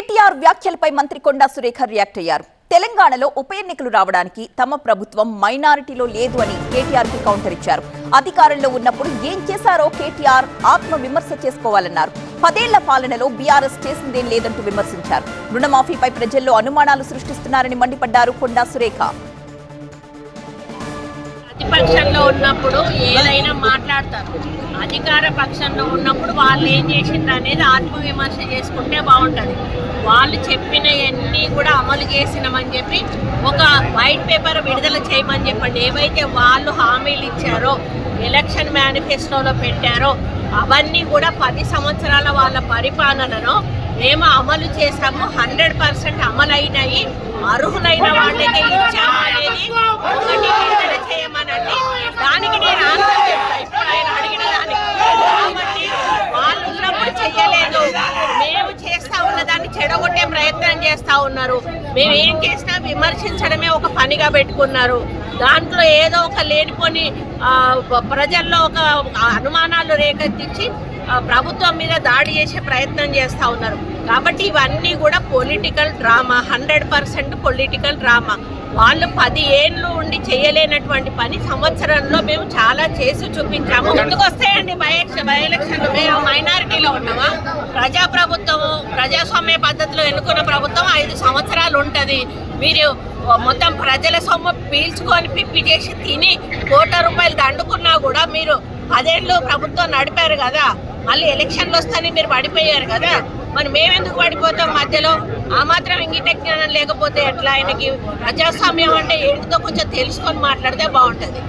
కేటీఆర్ వ్యాఖ్యలపై మంత్రి కొండా సురేఖ రియాక్ట్ అయ్యారు. తెలంగాణలో ఉప ఎన్నికలు రావడానికి తమ ప్రభుత్వం మైనారిటీలో లేదు అని కేటీఆర్ కి కౌంటర్ ఇచ్చారు. అధికారంలో ఉన్నప్పుడు ఏం చేశారో కేటీఆర్ ఆత్మ విమర్శ చేసుకోవాలన్నారు. 10 ఏళ్ల పాలనలో బీఆర్ఎస్ చేసిందేం లేదంటూ విమర్శించారు. రుణమాఫీపై ప్రజల్లో అనుమానాలు సృష్టిస్తున్నారని మండిపడ్డారు కొండా సురేఖ. ప్రతిపక్షంలో ఉన్నప్పుడు ఏదైనా మాట్లాడతారు, అధికార పక్షంలో ఉన్నప్పుడు వాళ్ళు ఏం చేసిండ్రు అనేది ఆత్మవిమర్శ చేసుకుంటే బాగుంటుంది. వాళ్ళు చెప్పినవన్నీ కూడా అమలు చేసినామని చెప్పి ఒక వైట్ పేపర్ విడుదల చేయమని చెప్పండి. ఏవైతే వాళ్ళు హామీలు ఇచ్చారో, ఎలక్షన్ మేనిఫెస్టోలో పెట్టారో అవన్నీ కూడా 10 సంవత్సరాల వాళ్ళ పరిపాలనలో మేము అమలు చేసాము. 100% అమలైనవి, అర్హులైన వాళ్ళకే ఇచ్చాము అనేది ఒకటి విడుదల చేయమనండి. దానికి నేను ఆన్సర్ చెప్తాను. ఇప్పుడు ఆయన అడిగిన దానికి కాబట్టి వాళ్ళు ఉన్నప్పుడు చెయ్యలేదు, మేము చేస్తా ఉన్నదాన్ని చెడగొట్టే ప్రయత్నం చేస్తా ఉన్నారు. మేము ఏం చేసినా విమర్శించడమే ఒక పనిగా పెట్టుకున్నారు. దాంట్లో ఏదో ఒక లేనిపోని ప్రజల్లో ఒక అనుమానాలు రేకెత్తించి ప్రభుత్వం మీద దాడి చేసే ప్రయత్నం చేస్తూ ఉన్నారు. కాబట్టి ఇవన్నీ కూడా పొలిటికల్ డ్రామా, 100% పొలిటికల్ డ్రామా. వాళ్ళు 10 ఏళ్ళు ఉండి చేయలేనటువంటి పని సంవత్సరంలో మేము చాలా చేసి చూపించాము. ముందుకు వస్తాయండి బై ఎలక్షన్లు. మేము మైనారిటీలో ఉన్నామా? ప్రజాప్రభుత్వము, ప్రజాస్వామ్య పద్ధతిలో ఎన్నుకున్న ప్రభుత్వం 5 సంవత్సరాలు ఉంటుంది. మీరు మొత్తం ప్రజల సొమ్ము పీల్చుకొని పిప్పి చేసి తిని కోట్ల రూపాయలు దండుకున్నా కూడా మీరు 10 ఏళ్ళు ప్రభుత్వం నడిపారు కదా. మళ్ళీ ఎలక్షన్లు వస్తాయని మీరు పడిపోయారు కదా. మరి మేమెందుకు పడిపోతాం మధ్యలో? ఆ మాత్రం ఇంగిత జ్ఞానం లేకపోతే ఎట్లా? ఆయనకి ప్రజాస్వామ్యం అంటే ఏంటిదో కొంచెం తెలుసుకొని మాట్లాడితే బాగుంటుంది.